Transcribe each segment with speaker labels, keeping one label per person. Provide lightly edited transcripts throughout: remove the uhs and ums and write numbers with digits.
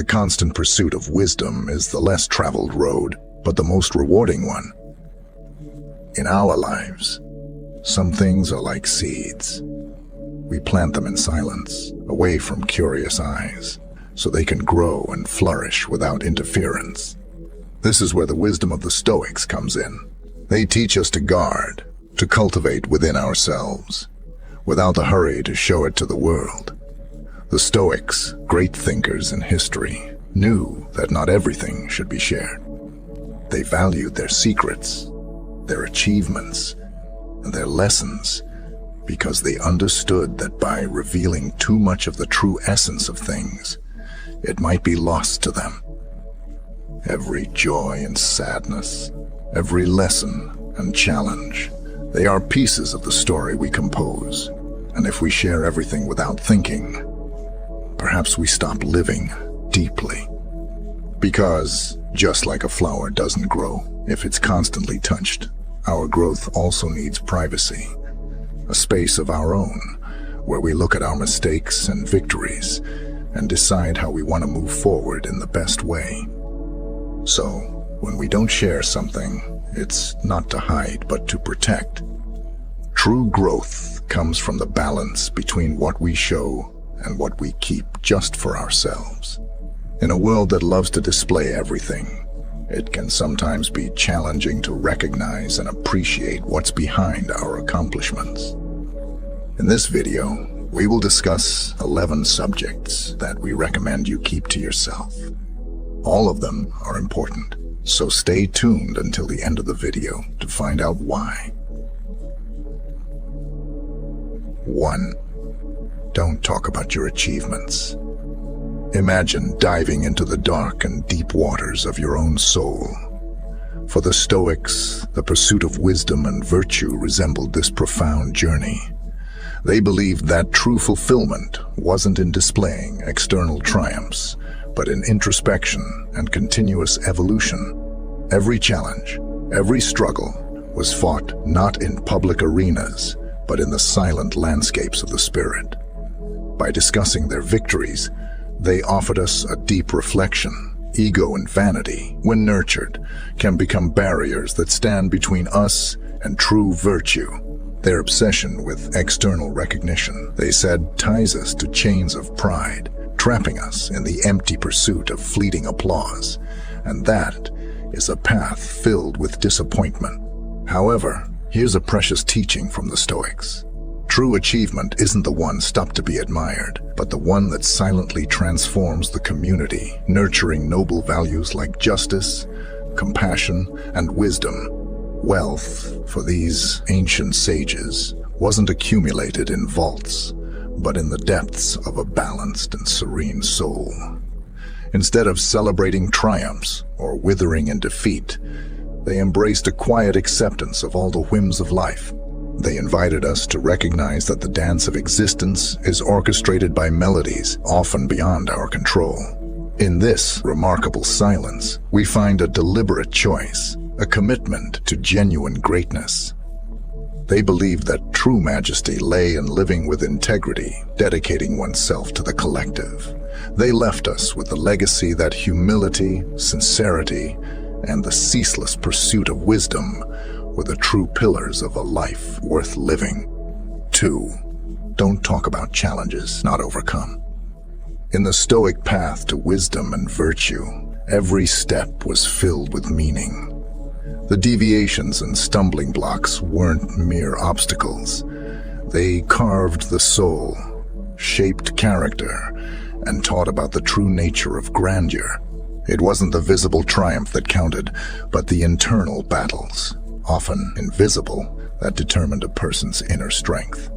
Speaker 1: The constant pursuit of wisdom is the less traveled road, but the most rewarding one. In our lives, some things are like seeds. We plant them in silence, away from curious eyes, so they can grow and flourish without interference. This is where the wisdom of the Stoics comes in. They teach us to guard, to cultivate within ourselves, without the hurry to show it to the world. The Stoics, great thinkers in history, knew that not everything should be shared. They valued their secrets, their achievements, and their lessons because they understood that by revealing too much of the true essence of things, it might be lost to them. Every joy and sadness, every lesson and challenge, they are pieces of the story we compose. And if we share everything without thinking, perhaps we stop living deeply. Because, just like a flower doesn't grow if it's constantly touched, our growth also needs privacy, a space of our own, where we look at our mistakes and victories and decide how we want to move forward in the best way. So, when we don't share something, it's not to hide, but to protect. True growth comes from the balance between what we show and what we keep just for ourselves. In a world that loves to display everything, it can sometimes be challenging to recognize and appreciate what's behind our accomplishments. In this video, we will discuss 11 subjects that we recommend you keep to yourself. All of them are important, so stay tuned until the end of the video to find out why. 1. Don't talk about your achievements. Imagine diving into the dark and deep waters of your own soul. For the Stoics, the pursuit of wisdom and virtue resembled this profound journey. They believed that true fulfillment wasn't in displaying external triumphs, but in introspection and continuous evolution. Every challenge, every struggle was fought not in public arenas, but in the silent landscapes of the spirit. By discussing their victories, they offered us a deep reflection. Ego and vanity, when nurtured, can become barriers that stand between us and true virtue. Their obsession with external recognition, they said, ties us to chains of pride, trapping us in the empty pursuit of fleeting applause. And that is a path filled with disappointment. However, here's a precious teaching from the Stoics. True achievement isn't the one stopped to be admired, but the one that silently transforms the community, nurturing noble values like justice, compassion, and wisdom. Wealth, for these ancient sages, wasn't accumulated in vaults, but in the depths of a balanced and serene soul. Instead of celebrating triumphs or withering in defeat, they embraced a quiet acceptance of all the whims of life. They invited us to recognize that the dance of existence is orchestrated by melodies often beyond our control. In this remarkable silence, we find a deliberate choice, a commitment to genuine greatness. They believed that true majesty lay in living with integrity, dedicating oneself to the collective. They left us with the legacy that humility, sincerity, and the ceaseless pursuit of wisdom were the true pillars of a life worth living. 2. Don't talk about challenges not overcome. In the Stoic path to wisdom and virtue, every step was filled with meaning. The deviations and stumbling blocks weren't mere obstacles. They carved the soul, shaped character, and taught about the true nature of grandeur. It wasn't the visible triumph that counted, but the internal battles, often invisible, that determined a person's inner strength.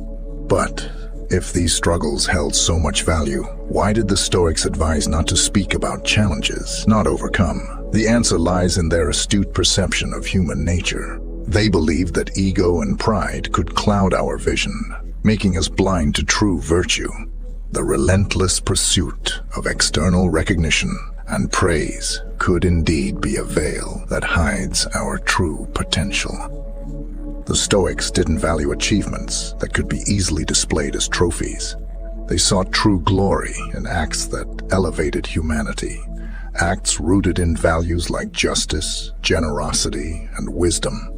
Speaker 1: But if these struggles held so much value, why did the Stoics advise not to speak about challenges not overcome? The answer lies in their astute perception of human nature. They believed that ego and pride could cloud our vision, making us blind to true virtue. The relentless pursuit of external recognition and praise could indeed be a veil that hides our true potential. The Stoics didn't value achievements that could be easily displayed as trophies. They sought true glory in acts that elevated humanity, acts rooted in values like justice, generosity, and wisdom.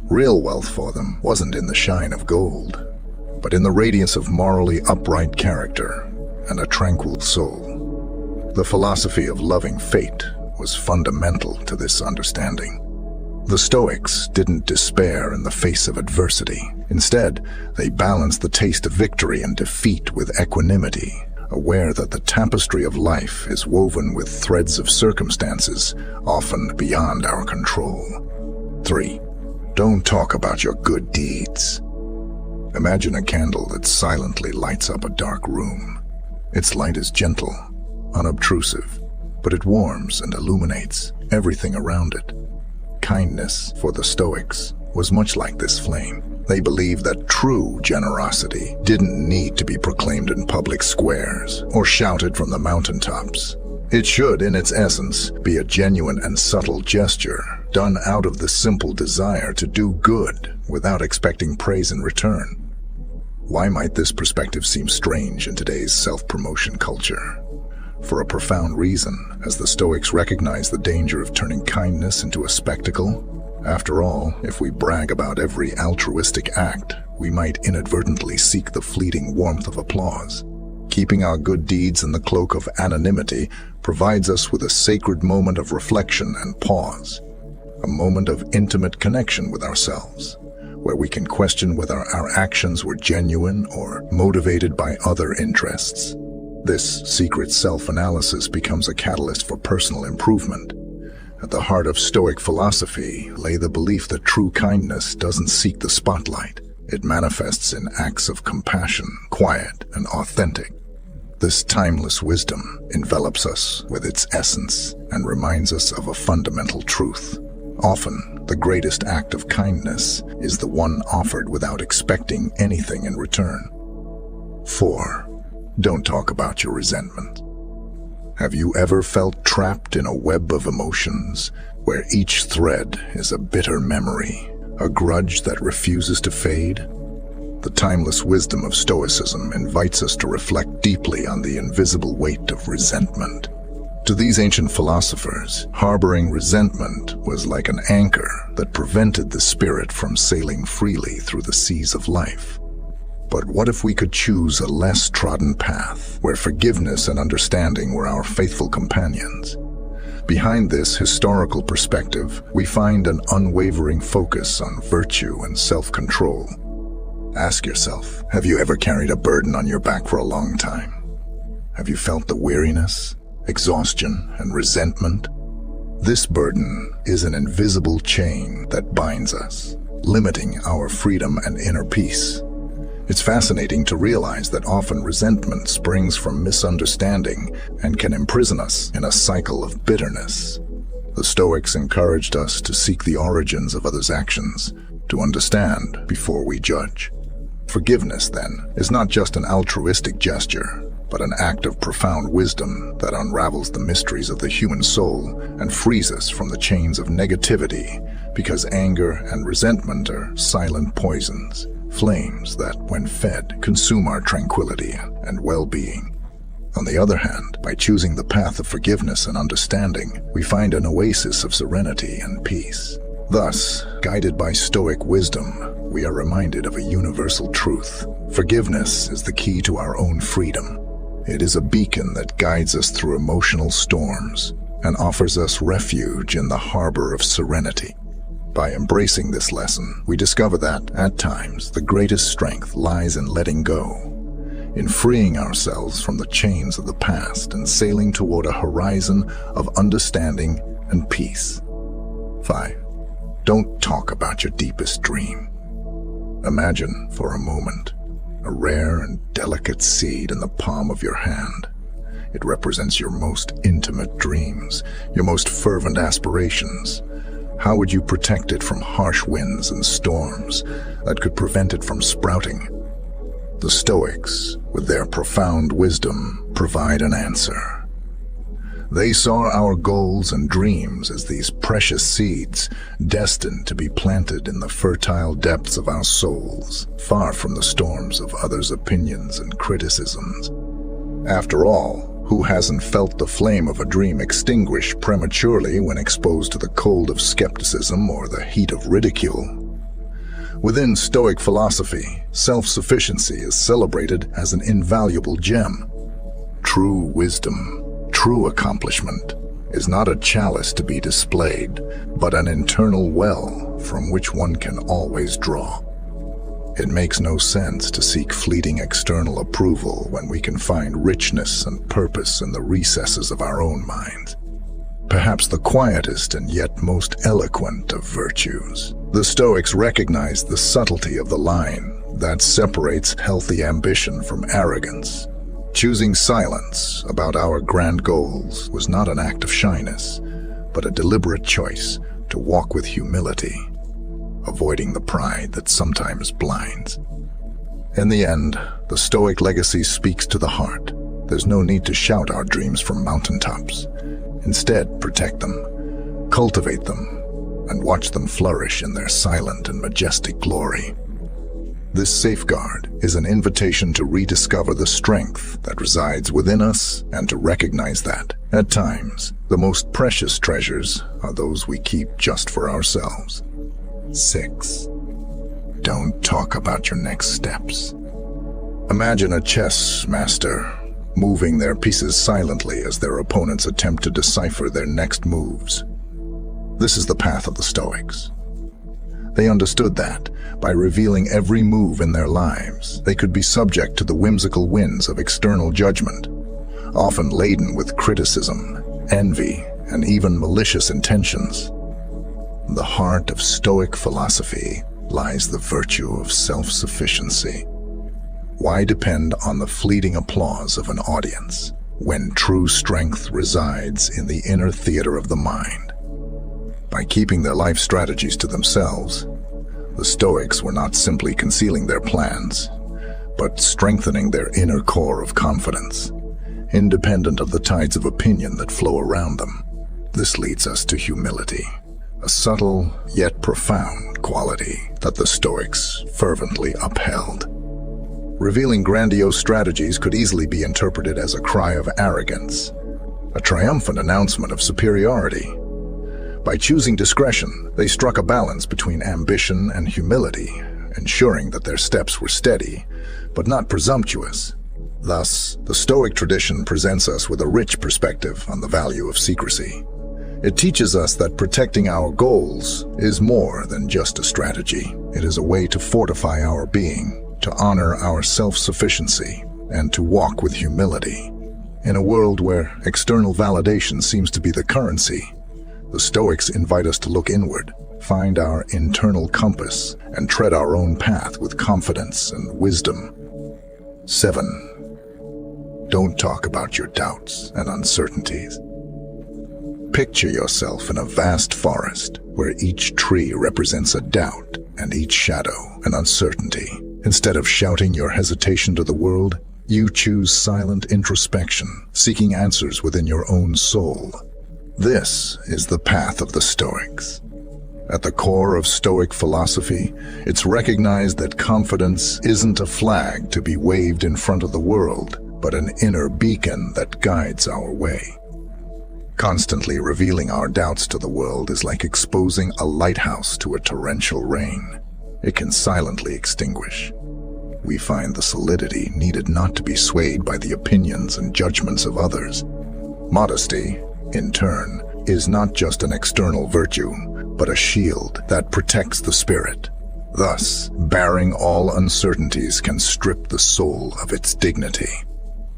Speaker 1: Real wealth for them wasn't in the shine of gold, but in the radiance of morally upright character and a tranquil soul. The philosophy of loving fate was fundamental to this understanding. The Stoics didn't despair in the face of adversity. Instead, they balanced the taste of victory and defeat with equanimity, aware that the tapestry of life is woven with threads of circumstances often beyond our control. 3. Don't talk about your good deeds. Imagine a candle that silently lights up a dark room. Its light is gentle, unobtrusive, but it warms and illuminates everything around it. Kindness, for the Stoics, was much like this flame. They believed that true generosity didn't need to be proclaimed in public squares or shouted from the mountaintops. It should, in its essence, be a genuine and subtle gesture, done out of the simple desire to do good without expecting praise in return. Why might this perspective seem strange in today's self-promotion culture? For a profound reason, as the Stoics recognize the danger of turning kindness into a spectacle. After all, if we brag about every altruistic act, we might inadvertently seek the fleeting warmth of applause. Keeping our good deeds in the cloak of anonymity provides us with a sacred moment of reflection and pause, a moment of intimate connection with ourselves, where we can question whether our actions were genuine or motivated by other interests. This secret self-analysis becomes a catalyst for personal improvement. At the heart of Stoic philosophy lay the belief that true kindness doesn't seek the spotlight. It manifests in acts of compassion, quiet and authentic. This timeless wisdom envelops us with its essence and reminds us of a fundamental truth. Often, the greatest act of kindness is the one offered without expecting anything in return. 4. Don't talk about your resentment. Have you ever felt trapped in a web of emotions where each thread is a bitter memory, a grudge that refuses to fade? The timeless wisdom of Stoicism invites us to reflect deeply on the invisible weight of resentment. To these ancient philosophers, harboring resentment was like an anchor that prevented the spirit from sailing freely through the seas of life. But what if we could choose a less trodden path, where forgiveness and understanding were our faithful companions? Behind this historical perspective, we find an unwavering focus on virtue and self-control. Ask yourself, have you ever carried a burden on your back for a long time? Have you felt the weariness, exhaustion, and resentment? This burden is an invisible chain that binds us, limiting our freedom and inner peace. It's fascinating to realize that often resentment springs from misunderstanding and can imprison us in a cycle of bitterness. The Stoics encouraged us to seek the origins of others' actions, to understand before we judge. Forgiveness, then, is not just an altruistic gesture, but an act of profound wisdom that unravels the mysteries of the human soul and frees us from the chains of negativity, because anger and resentment are silent poisons, flames that, when fed, consume our tranquility and well-being. On the other hand, by choosing the path of forgiveness and understanding, we find an oasis of serenity and peace. Thus, guided by Stoic wisdom, we are reminded of a universal truth. Forgiveness is the key to our own freedom. It is a beacon that guides us through emotional storms and offers us refuge in the harbor of serenity. By embracing this lesson, we discover that, at times, the greatest strength lies in letting go, in freeing ourselves from the chains of the past and sailing toward a horizon of understanding and peace. 5. Don't talk about your deepest dream. Imagine, for a moment, a rare and delicate seed in the palm of your hand. It represents your most intimate dreams, your most fervent aspirations. How would you protect it from harsh winds and storms that could prevent it from sprouting? The Stoics, with their profound wisdom, provide an answer. They saw our goals and dreams as these precious seeds destined to be planted in the fertile depths of our souls, far from the storms of others' opinions and criticisms. After all, who hasn't felt the flame of a dream extinguish prematurely when exposed to the cold of skepticism or the heat of ridicule? Within Stoic philosophy, self-sufficiency is celebrated as an invaluable gem. True wisdom, true accomplishment, is not a chalice to be displayed, but an internal well from which one can always draw. It makes no sense to seek fleeting external approval when we can find richness and purpose in the recesses of our own minds. Perhaps the quietest and yet most eloquent of virtues. The Stoics recognized the subtlety of the line that separates healthy ambition from arrogance. Choosing silence about our grand goals was not an act of shyness, but a deliberate choice to walk with humility, avoiding the pride that sometimes blinds. In the end, the Stoic legacy speaks to the heart. There's no need to shout our dreams from mountaintops. Instead, protect them, cultivate them, and watch them flourish in their silent and majestic glory. This safeguard is an invitation to rediscover the strength that resides within us and to recognize that, at times, the most precious treasures are those we keep just for ourselves. 6. Don't talk about your next steps. Imagine a chess master moving their pieces silently as their opponents attempt to decipher their next moves. This is the path of the Stoics. They understood that, by revealing every move in their lives, they could be subject to the whimsical winds of external judgment, often laden with criticism, envy, and even malicious intentions. In the heart of Stoic philosophy lies the virtue of self-sufficiency. Why depend on the fleeting applause of an audience when true strength resides in the inner theater of the mind? By keeping their life strategies to themselves, the Stoics were not simply concealing their plans, but strengthening their inner core of confidence, independent of the tides of opinion that flow around them. This leads us to humility, a subtle yet profound quality that the Stoics fervently upheld. Revealing grandiose strategies could easily be interpreted as a cry of arrogance, a triumphant announcement of superiority. By choosing discretion, they struck a balance between ambition and humility, ensuring that their steps were steady, but not presumptuous. Thus, the Stoic tradition presents us with a rich perspective on the value of secrecy. It teaches us that protecting our goals is more than just a strategy. It is a way to fortify our being, to honor our self-sufficiency, and to walk with humility. In a world where external validation seems to be the currency, the Stoics invite us to look inward, find our internal compass, and tread our own path with confidence and wisdom. 7. Don't talk about your doubts and uncertainties. Picture yourself in a vast forest where each tree represents a doubt and each shadow an uncertainty. Instead of shouting your hesitation to the world, you choose silent introspection, seeking answers within your own soul. This is the path of the Stoics. At the core of Stoic philosophy, it's recognized that confidence isn't a flag to be waved in front of the world, but an inner beacon that guides our way. Constantly revealing our doubts to the world is like exposing a lighthouse to a torrential rain. It can silently extinguish. We find the solidity needed not to be swayed by the opinions and judgments of others. Modesty, in turn, is not just an external virtue, but a shield that protects the spirit. Thus, bearing all uncertainties can strip the soul of its dignity.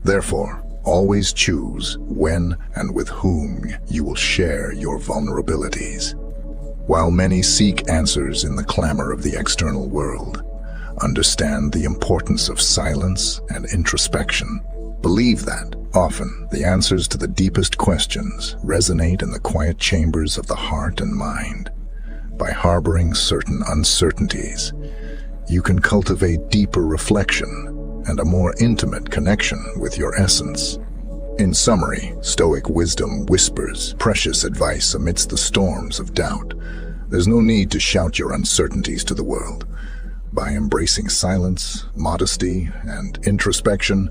Speaker 1: Therefore, always choose when and with whom you will share your vulnerabilities. While many seek answers in the clamor of the external world, understand the importance of silence and introspection. Believe that, often, the answers to the deepest questions resonate in the quiet chambers of the heart and mind. By harboring certain uncertainties, you can cultivate deeper reflection and a more intimate connection with your essence. In summary, Stoic wisdom whispers precious advice amidst the storms of doubt. There's no need to shout your uncertainties to the world. By embracing silence, modesty, and introspection,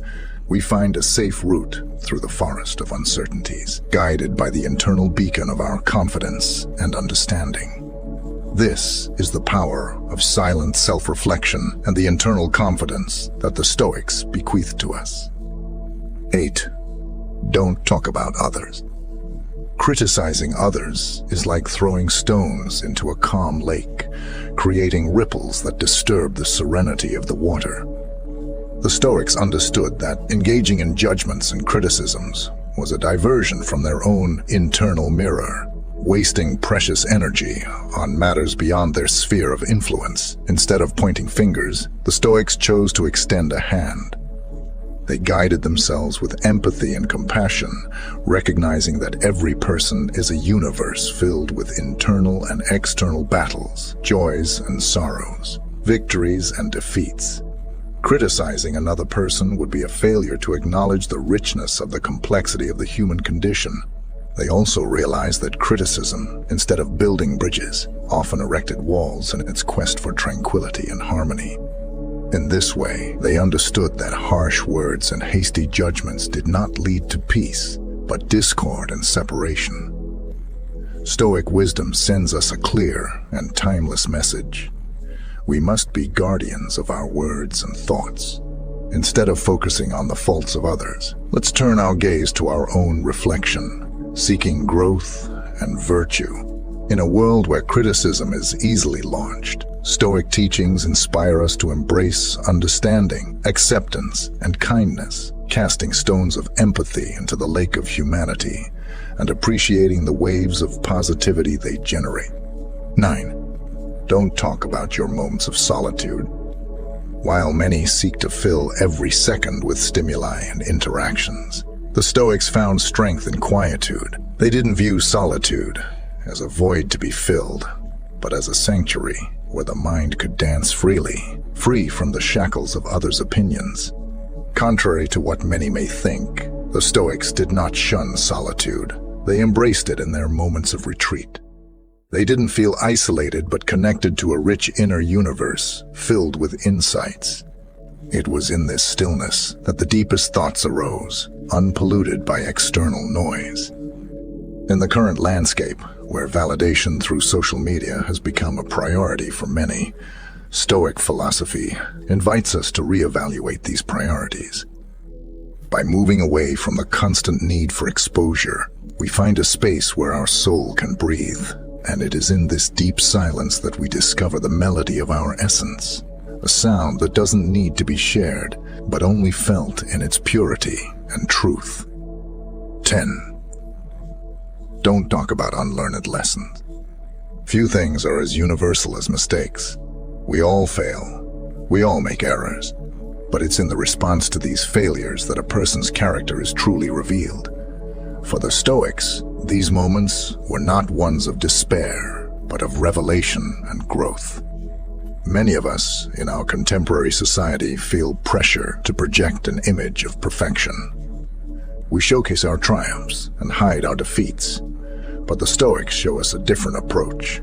Speaker 1: we find a safe route through the forest of uncertainties, guided by the internal beacon of our confidence and understanding. This is the power of silent self-reflection and the internal confidence that the Stoics bequeath to us. 8. Don't talk about others. Criticizing others is like throwing stones into a calm lake, creating ripples that disturb the serenity of the water. The Stoics understood that engaging in judgments and criticisms was a diversion from their own internal mirror, wasting precious energy on matters beyond their sphere of influence. Instead of pointing fingers, the Stoics chose to extend a hand. They guided themselves with empathy and compassion, recognizing that every person is a universe filled with internal and external battles, joys and sorrows, victories and defeats. Criticizing another person would be a failure to acknowledge the richness of the complexity of the human condition. They also realized that criticism, instead of building bridges, often erected walls in its quest for tranquility and harmony. In this way, they understood that harsh words and hasty judgments did not lead to peace, but discord and separation. Stoic wisdom sends us a clear and timeless message. We must be guardians of our words and thoughts. Instead of focusing on the faults of others, let's turn our gaze to our own reflection, seeking growth and virtue. In a world where criticism is easily launched, Stoic teachings inspire us to embrace understanding, acceptance, and kindness, casting stones of empathy into the lake of humanity and appreciating the waves of positivity they generate. 9. Don't talk about your moments of solitude. While many seek to fill every second with stimuli and interactions, the Stoics found strength in quietude. They didn't view solitude as a void to be filled, but as a sanctuary where the mind could dance freely, free from the shackles of others' opinions. Contrary to what many may think, the Stoics did not shun solitude. They embraced it in their moments of retreat. They didn't feel isolated but connected to a rich inner universe filled with insights. It was in this stillness that the deepest thoughts arose, unpolluted by external noise. In the current landscape, where validation through social media has become a priority for many, Stoic philosophy invites us to reevaluate these priorities. By moving away from the constant need for exposure, we find a space where our soul can breathe, and it is in this deep silence that we discover the melody of our essence, a sound that doesn't need to be shared, but only felt in its purity and truth. 10. Don't talk about unlearned lessons. Few things are as universal as mistakes. We all fail. We all make errors. But it's in the response to these failures that a person's character is truly revealed. For the Stoics, these moments were not ones of despair, but of revelation and growth. Many of us in our contemporary society feel pressure to project an image of perfection. We showcase our triumphs and hide our defeats. But the Stoics show us a different approach.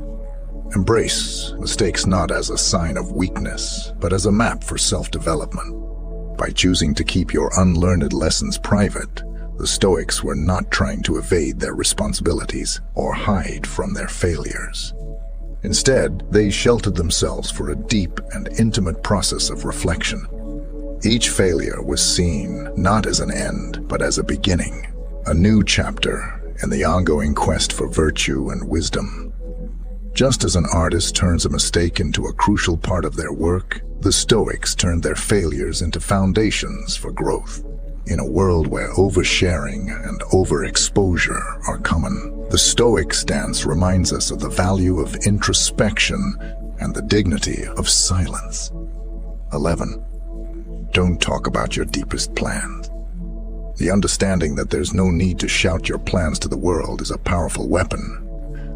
Speaker 1: Embrace mistakes not as a sign of weakness, but as a map for self-development. By choosing to keep your unlearned lessons private, the Stoics were not trying to evade their responsibilities or hide from their failures. Instead, they sheltered themselves for a deep and intimate process of reflection. Each failure was seen not as an end, but as a beginning, a new chapter in the ongoing quest for virtue and wisdom. Just as an artist turns a mistake into a crucial part of their work, the Stoics turned their failures into foundations for growth. In a world where oversharing and overexposure are common, the Stoic stance reminds us of the value of introspection and the dignity of silence. 11. Don't talk about your deepest plans. The understanding that there's no need to shout your plans to the world is a powerful weapon.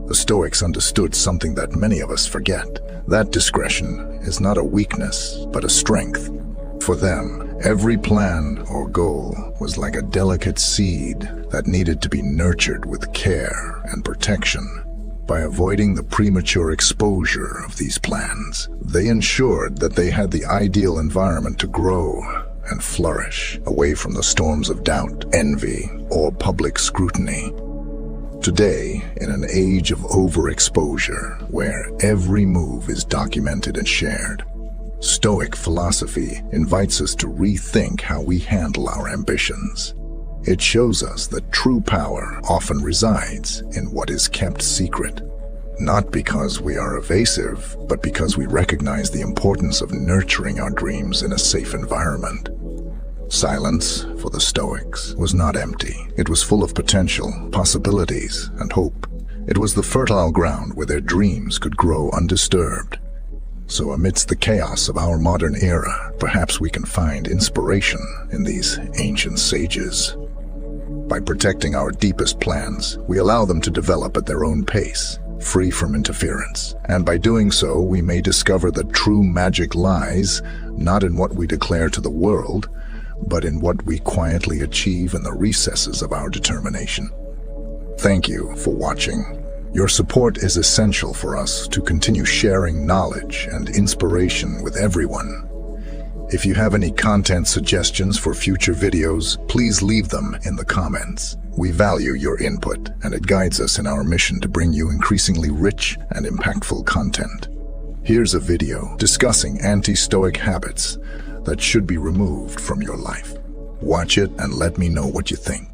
Speaker 1: The Stoics understood something that many of us forget. That discretion is not a weakness, but a strength. For them, Every plan or goal was like a delicate seed that needed to be nurtured with care and protection. By avoiding the premature exposure of these plans, they ensured that they had the ideal environment to grow and flourish, away from the storms of doubt, envy, or public scrutiny. Today, in an age of overexposure, where every move is documented and shared, Stoic philosophy invites us to rethink how we handle our ambitions. It shows us that true power often resides in what is kept secret, not because we are evasive, but because we recognize the importance of nurturing our dreams in a safe environment. Silence, for the Stoics, was not empty. It was full of potential, possibilities, and hope. It was the fertile ground where their dreams could grow undisturbed. So amidst the chaos of our modern era, perhaps we can find inspiration in these ancient sages. By protecting our deepest plans, we allow them to develop at their own pace, free from interference. And by doing so, we may discover that true magic lies not in what we declare to the world, but in what we quietly achieve in the recesses of our determination. Thank you for watching. Your support is essential for us to continue sharing knowledge and inspiration with everyone. If you have any content suggestions for future videos, please leave them in the comments. We value your input, and it guides us in our mission to bring you increasingly rich and impactful content. Here's a video discussing anti-Stoic habits that should be removed from your life. Watch it and let me know what you think.